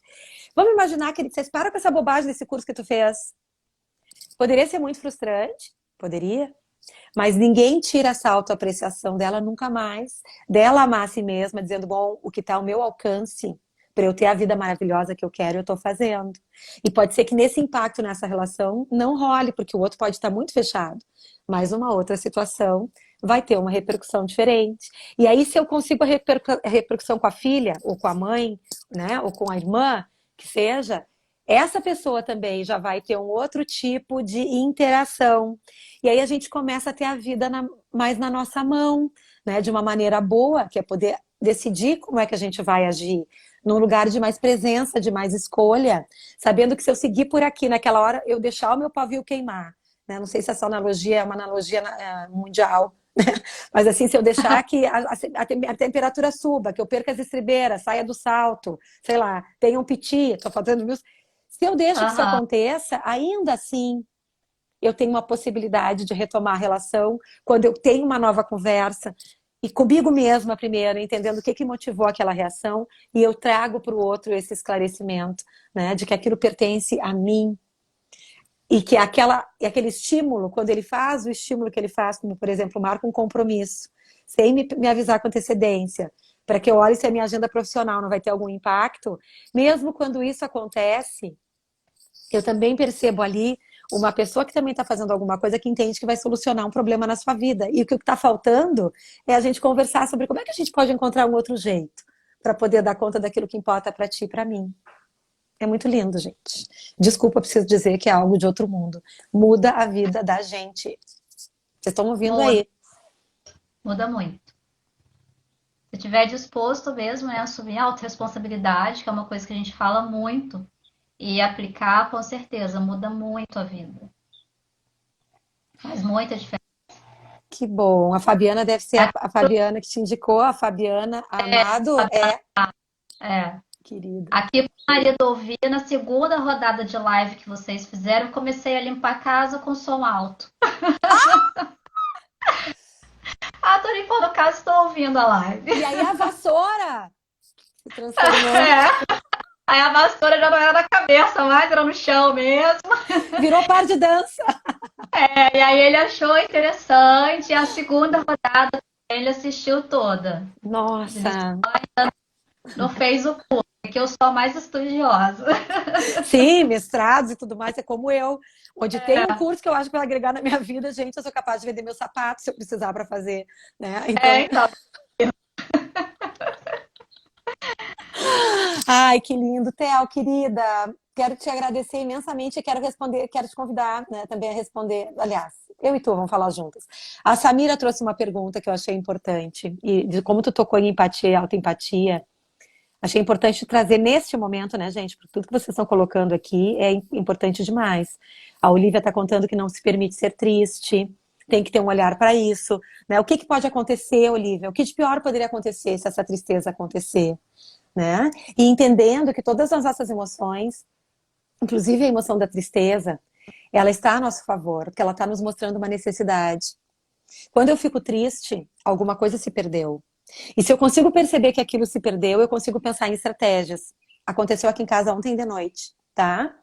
Vamos imaginar que ele dissesse, para com essa bobagem desse curso que tu fez. Poderia ser muito frustrante? Poderia. Mas ninguém tira essa autoapreciação dela nunca mais. Dela amar a si mesma, dizendo, bom, o que está ao meu alcance para eu ter a vida maravilhosa que eu quero, eu estou fazendo. E pode ser que nesse impacto nessa relação não role, porque o outro pode estar muito fechado. Mas uma outra situação vai ter uma repercussão diferente. E aí, se eu consigo a repercussão com a filha, ou com a mãe, né, ou com a irmã, que seja, essa pessoa também já vai ter um outro tipo de interação. E aí a gente começa a ter a vida mais na nossa mão, né, de uma maneira boa, que é poder decidir como é que a gente vai agir, num lugar de mais presença, de mais escolha, sabendo que se eu seguir por aqui naquela hora, eu deixar o meu pavio queimar. Né? Não sei se essa analogia é uma analogia mundial, né? Mas assim, se eu deixar que a temperatura suba, que eu perca as estribeiras, saia do salto, sei lá, tenha um piti, estou fazendo mil... Se eu deixo que isso aconteça, ainda assim, eu tenho uma possibilidade de retomar a relação quando eu tenho uma nova conversa, e comigo mesma primeiro, entendendo o que que motivou aquela reação, e eu trago para o outro esse esclarecimento, né, de que aquilo pertence a mim, e que aquele estímulo, quando ele faz o estímulo que ele faz, como por exemplo, marca um compromisso, sem me avisar com antecedência, para que eu olhe se a minha agenda profissional não vai ter algum impacto, mesmo quando isso acontece, eu também percebo ali uma pessoa que também está fazendo alguma coisa que entende que vai solucionar um problema na sua vida. E o que está faltando é a gente conversar sobre como é que a gente pode encontrar um outro jeito para poder dar conta daquilo que importa para ti e para mim. É muito lindo, gente. Desculpa, preciso dizer que é algo de outro mundo. Muda a vida da gente. Vocês estão ouvindo Muda, aí. muda muito. Se estiver disposto mesmo, né, a assumir a autorresponsabilidade, que é uma coisa que a gente fala muito, e aplicar, com certeza, muda muito a vida. Faz muita diferença. Que bom. A Fabiana deve ser a Fabiana que te indicou. A Fabiana Amado é É. querida. Aqui, pro marido ouvir, na segunda rodada de live que vocês fizeram, comecei a limpar a casa com som alto. Ah, tô limpando a casa e estou ouvindo a live. E aí a vassoura se transformou, É. Aí a vassoura já não era na cabeça mais, era no chão mesmo. virou par de dança. É, e aí ele achou interessante. E a segunda rodada ele assistiu toda. Nossa. Não fez o curso, que eu sou a mais estudiosa. Sim, mestrados e tudo mais, é como eu. Onde tem um curso que eu acho que vai agregar na minha vida, gente, eu sou capaz de vender meus sapatos se eu precisar para fazer, né? Então, Então, ai, que lindo, Theo, querida. Quero te agradecer imensamente e quero responder, quero te convidar, né, também a responder. Aliás, eu e tu vamos falar juntas. A Samira trouxe uma pergunta que eu achei importante e de como tu tocou em empatia, autoempatia. Achei importante trazer neste momento, né, gente? Porque tudo que vocês estão colocando aqui é importante demais. A Olivia está contando que não se permite ser triste, tem que ter um olhar para isso, né? O que que pode acontecer, Olivia? O que de pior poderia acontecer se essa tristeza acontecer, né? E entendendo que todas as nossas emoções, inclusive a emoção da tristeza, ela está a nosso favor, porque ela está nos mostrando uma necessidade. Quando eu fico triste, alguma coisa se perdeu. E se eu consigo perceber que aquilo se perdeu, eu consigo pensar em estratégias. Aconteceu aqui em casa ontem de noite, tá?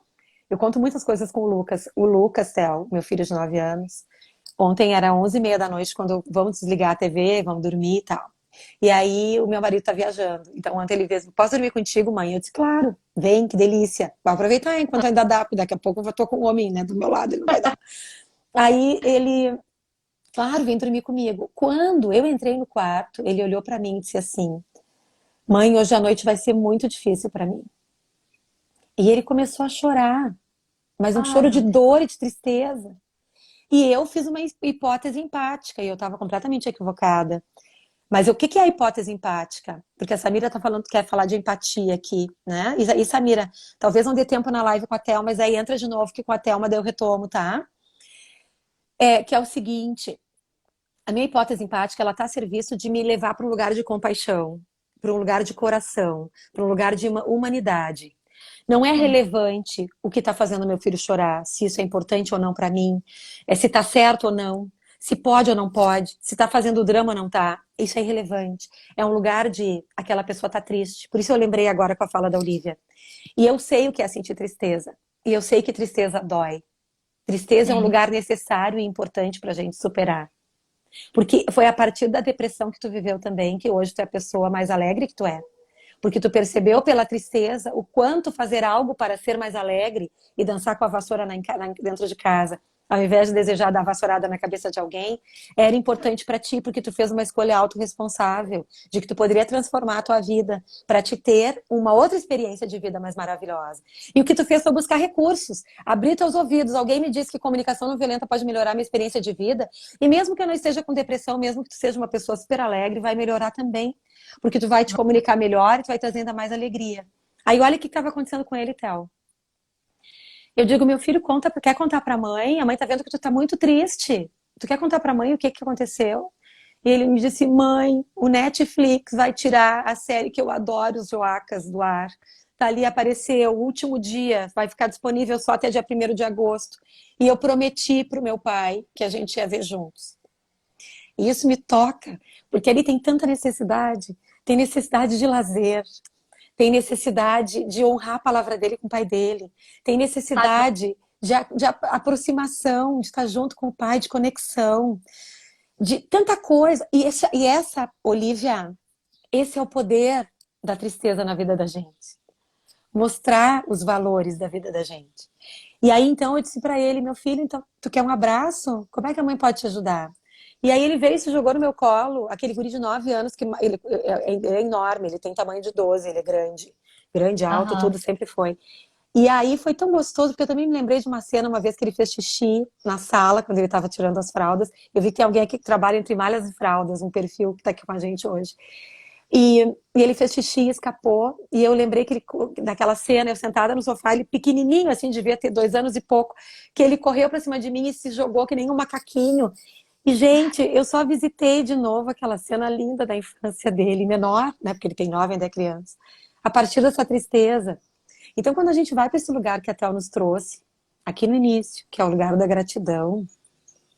Eu conto muitas coisas com o Lucas. O Lucas, Theo, meu filho de 9 anos. Ontem era 11h30 da noite, quando vamos desligar a TV, vamos dormir e tal. E aí o meu marido tá viajando. Então ontem ele disse, posso dormir contigo, mãe? Eu disse, claro, vem, que delícia. Vou aproveitar enquanto ainda dá, porque daqui a pouco eu tô com o homem, né, do meu lado, ele não vai dar. Aí ele, claro, vem dormir comigo. Quando eu entrei no quarto, ele olhou pra mim e disse assim, mãe, hoje à noite vai ser muito difícil pra mim. E ele começou a chorar, mas um ai, choro de meu Deus. dor e de tristeza. E eu fiz uma hipótese empática e eu estava completamente equivocada. Mas o que que é a hipótese empática? Porque a Samira está falando que quer falar de empatia aqui, né? E Samira, talvez não dê tempo na live com a Thelma, mas aí entra de novo que com a Thelma daí eu retomo, tá? Que é o seguinte, a minha hipótese empática, ela está a serviço de me levar para um lugar de compaixão, para um lugar de coração, para um lugar de humanidade. Não é Sim. relevante o que está fazendo meu filho chorar, se isso é importante ou não para mim, se está certo ou não, se pode ou não pode, se está fazendo drama ou não está. Isso é irrelevante. É um lugar de aquela pessoa está triste. Por isso eu lembrei agora com a fala da Olivia. E eu sei o que é sentir tristeza. E eu sei que tristeza dói. Tristeza é um Sim. lugar necessário e importante para a gente superar. Porque foi a partir da depressão que tu viveu também, que hoje tu é a pessoa mais alegre que tu é. Porque tu percebeu pela tristeza o quanto fazer algo para ser mais alegre e dançar com a vassoura dentro de casa, ao invés de desejar dar vassourada na cabeça de alguém, era importante para ti, porque tu fez uma escolha autorresponsável, de que tu poderia transformar a tua vida para te ter uma outra experiência de vida mais maravilhosa. E o que tu fez foi buscar recursos, abrir teus ouvidos. Alguém me disse que comunicação não violenta pode melhorar minha experiência de vida, e mesmo que eu não esteja com depressão, mesmo que tu seja uma pessoa super alegre, vai melhorar também. Porque tu vai te comunicar melhor e tu vai trazer ainda mais alegria. Aí olha o que estava acontecendo com ele, Theo. Eu digo, meu filho, quer contar pra mãe? A mãe tá vendo que tu tá muito triste. Tu quer contar pra mãe o que que aconteceu? E ele me disse, mãe, o Netflix vai tirar a série que eu adoro, os Joacas, do ar. Tá ali, apareceu, o último dia, vai ficar disponível só até dia 1º de agosto. E eu prometi pro meu pai que a gente ia ver juntos. E isso me toca, porque ele tem tanta necessidade. Tem necessidade de lazer, tem necessidade de honrar a palavra dele com o pai dele, tem necessidade de aproximação, de estar junto com o pai, de conexão, de tanta coisa. E essa, Olivia, esse é o poder da tristeza na vida da gente. Mostrar os valores da vida da gente. E aí, então, eu disse pra ele, meu filho, então, tu quer um abraço? Como é que a mãe pode te ajudar? E aí ele veio e se jogou no meu colo, aquele guri de 9 anos, que ele é enorme, ele tem tamanho de 12, ele é grande. Grande, alto, Aham. tudo sempre foi. E aí foi tão gostoso, porque eu também me lembrei de uma cena, uma vez que ele fez xixi na sala, quando ele estava tirando as fraldas. Eu vi que tem alguém aqui que trabalha entre malhas e fraldas, um perfil que está aqui com a gente hoje. E ele fez xixi, escapou, e eu lembrei que ele, daquela cena, eu sentada no sofá, ele pequenininho, assim, devia ter 2 anos e pouco, que ele correu pra cima de mim e se jogou que nem um macaquinho. E, gente, eu só visitei de novo aquela cena linda da infância dele, menor, né, porque ele tem 9, ainda é criança, a partir dessa tristeza. Então, quando a gente vai para esse lugar que a Tel nos trouxe, aqui no início, que é o lugar da gratidão,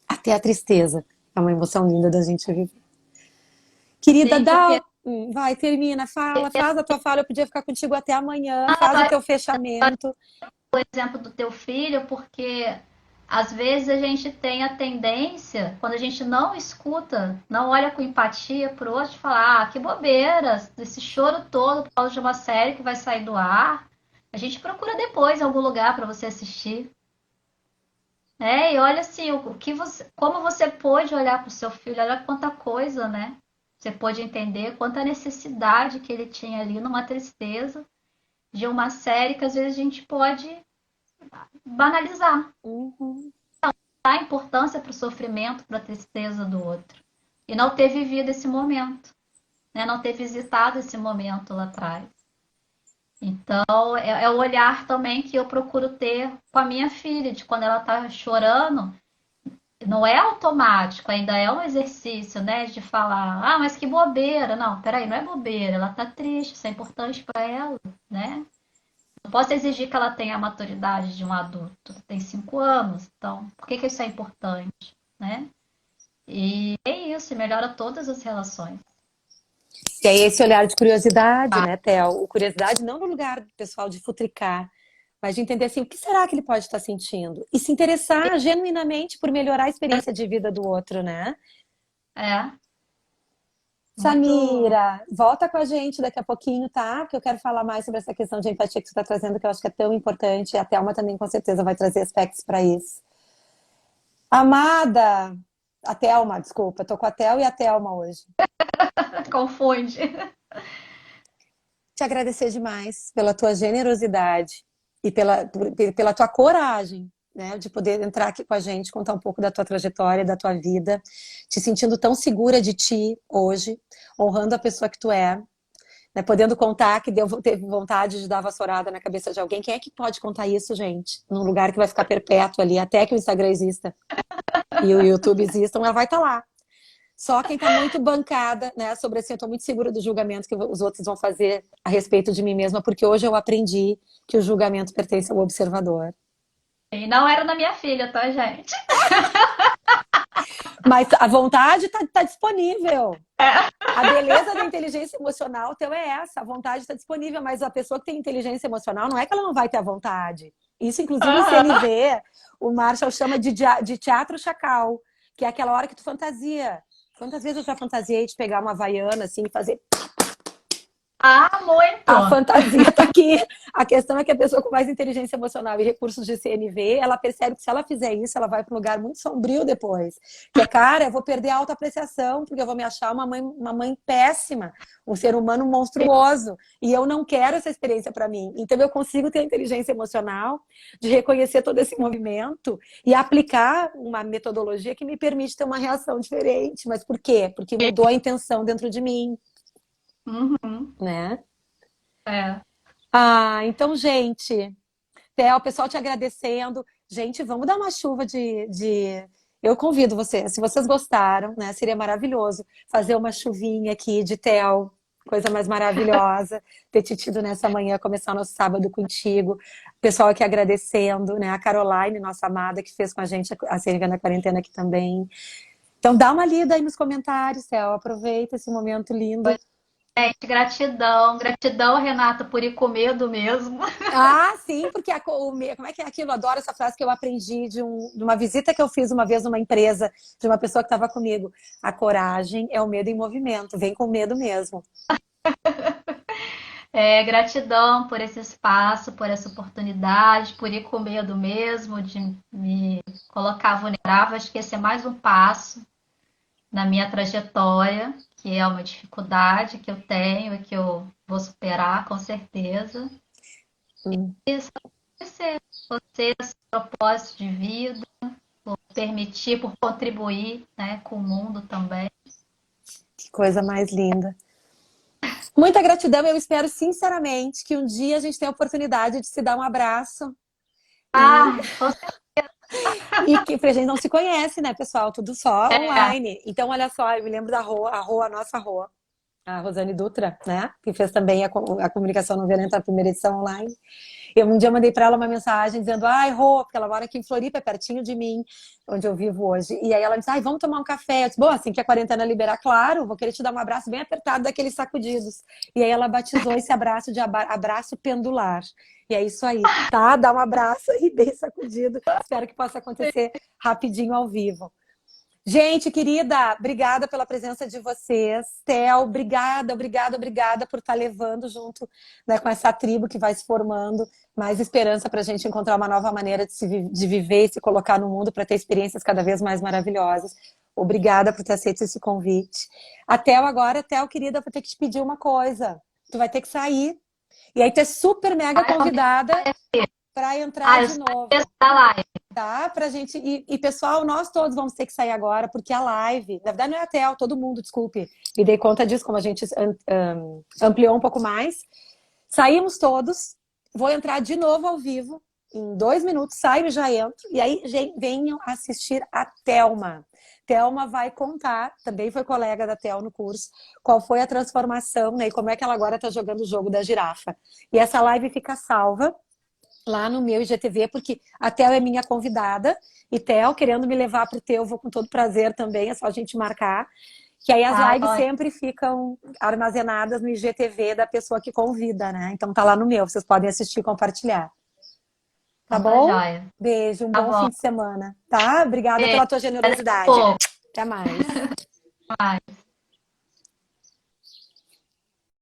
até a tristeza é uma emoção linda da gente viver. Querida, Sim, porque vai, termina, faz a tua fala, eu podia ficar contigo até amanhã, faz o teu fechamento. o exemplo do teu filho, porque às vezes a gente tem a tendência, quando a gente não escuta, não olha com empatia pro outro, de falar, ah, que bobeira, esse choro todo por causa de uma série que vai sair do ar, a gente procura depois algum lugar para você assistir. E olha assim, o que você, como você pôde olhar para o seu filho, olha quanta coisa, né? Você pôde entender quanta necessidade que ele tinha ali numa tristeza de uma série que às vezes a gente pode banalizar, Uhum. dar importância para o sofrimento, para a tristeza do outro. E não ter vivido esse momento, né? Não ter visitado esse momento lá atrás. Então, é o olhar também que eu procuro ter com a minha filha, de quando ela está chorando, não é automático, ainda é um exercício, né? De falar, ah, mas que bobeira. Não, peraí, não é bobeira, ela tá triste, isso é importante para ela, né? Não posso exigir que ela tenha a maturidade de um adulto, tem 5 anos, então por que isso é importante, né? E é isso, melhora todas as relações. E aí esse olhar de curiosidade, né, Theo? Curiosidade não no lugar do pessoal de futricar, mas de entender assim, o que será que ele pode estar sentindo? E se interessar genuinamente por melhorar a experiência de vida do outro, né? É, muito. Samira, volta com a gente daqui a pouquinho, tá? Que eu quero falar mais sobre essa questão de empatia que você está trazendo, que eu acho que é tão importante. E a Thelma também, com certeza, vai trazer aspectos para isso. Amada, a Thelma, desculpa, tô com a Theo e a Thelma hoje. Confunde. Te agradecer demais pela tua generosidade e pela tua coragem, né, de poder entrar aqui com a gente, contar um pouco da tua trajetória, da tua vida, te sentindo tão segura de ti hoje, honrando a pessoa que tu é, né, podendo contar que teve vontade de dar vassourada na cabeça de alguém. Quem é que pode contar isso, gente? Num lugar que vai ficar perpétuo ali, até que o Instagram exista e o YouTube existam, ela vai estar lá. Só quem está muito bancada, né, sobre assim, eu estou muito segura do julgamento que os outros vão fazer a respeito de mim mesma, porque hoje eu aprendi que o julgamento pertence ao observador. E não era da minha filha, tá, gente? Mas a vontade está disponível. A beleza da inteligência emocional teu é essa, a vontade está disponível, mas a pessoa que tem inteligência emocional não é que ela não vai ter a vontade. Isso, inclusive, em CNV, o Marshall chama de teatro chacal, que é aquela hora que tu fantasia. Quantas vezes eu já fantasiei de pegar uma havaiana assim e fazer. Ah, A muito! fantasia tá aqui. A questão é que a pessoa com mais inteligência emocional e recursos de CNV, ela percebe que se ela fizer isso, ela vai para um lugar muito sombrio depois. Que é, cara, eu vou perder a autoapreciação, porque eu vou me achar uma mãe péssima, um ser humano monstruoso. E eu não quero essa experiência para mim. Então eu consigo ter a inteligência emocional de reconhecer todo esse movimento e aplicar uma metodologia que me permite ter uma reação diferente. Mas por quê? Porque mudou a intenção dentro de mim, Uhum. né? É. Ah, então, gente, Theo, o pessoal te agradecendo. Gente, vamos dar uma chuva de... Eu convido vocês, se vocês gostaram, né? Seria maravilhoso fazer uma chuvinha aqui de Theo, coisa mais maravilhosa, ter te tido nessa manhã, começar nosso sábado contigo. O pessoal aqui agradecendo, né? A Caroline, nossa amada, que fez com a gente a CNV na quarentena aqui também. Então dá uma lida aí nos comentários, Theo. Aproveita esse momento lindo. Gente, gratidão. Gratidão, Renata, por ir com medo mesmo. Ah, sim, porque como é que é aquilo? Adoro essa frase que eu aprendi de uma visita que eu fiz uma vez numa empresa, de uma pessoa que estava comigo. A coragem é o medo em movimento, vem com medo mesmo. Gratidão por esse espaço, por essa oportunidade, por ir com medo mesmo, de me colocar vulnerável. Acho que esse é mais um passo na minha trajetória, que é uma dificuldade que eu tenho e que eu vou superar, com certeza. Hum, E só você, esse propósito de vida, por permitir, por contribuir, né, com o mundo também. que coisa mais linda. Muita gratidão, eu espero sinceramente que um dia a gente tenha a oportunidade de se dar um abraço. E, Ah, com e que a gente não se conhece, né, pessoal? Tudo só certeza. online. Então, olha só, eu me lembro da a nossa Rô, a Rosane Dutra, né? Que fez também a comunicação não violenta, a primeira edição online. Eu um dia mandei para ela uma mensagem dizendo, ai, Rô, porque ela mora aqui em Floripa, é pertinho de mim, onde eu vivo hoje. E aí ela disse, ai, vamos tomar um café. Eu disse, bom, assim que a quarentena liberar, claro, vou querer te dar um abraço bem apertado daqueles sacudidos. E aí ela batizou esse abraço de abraço pendular. E é isso aí, tá? Dá um abraço aí bem sacudido. Espero que possa acontecer rapidinho ao vivo. Gente, querida, obrigada pela presença de vocês. Theo, obrigada, obrigada, obrigada por estar levando junto, né, com essa tribo que vai se formando mais esperança para a gente encontrar uma nova maneira de viver e se colocar no mundo para ter experiências cada vez mais maravilhosas. Obrigada por ter aceito esse convite. A Theo agora, Theo, querida, vou ter que te pedir uma coisa. Tu vai ter que sair. E aí tu é super mega Ai, convidada para entrar eu de sou novo. a da live. Tá? Pra gente. Pessoal, nós todos vamos ter que sair agora, porque a live, na verdade, não é a Tel, todo mundo, desculpe. Me dei conta disso, como a gente ampliou um pouco mais. Saímos todos, vou entrar de novo ao vivo. Em 2 minutos, saio e já entro. E aí, venham assistir a Thelma. Thelma vai contar, também foi colega da Tel no curso, qual foi a transformação, né? E como é que ela agora está jogando o jogo da girafa. E essa live fica salva lá no meu IGTV, porque a Theo é minha convidada, e Theo, querendo me levar para o teu, eu vou com todo prazer também, é só a gente marcar. Que aí as Tá, lives sempre ficam armazenadas no IGTV da pessoa que convida, né? Então tá lá no meu, vocês podem assistir e compartilhar. Tá então tá bom? joia. Beijo, um Tá bom bom. fim de semana, tá? Obrigada Beijo, pela tua até daqui a generosidade. pouco. Até mais. Mais.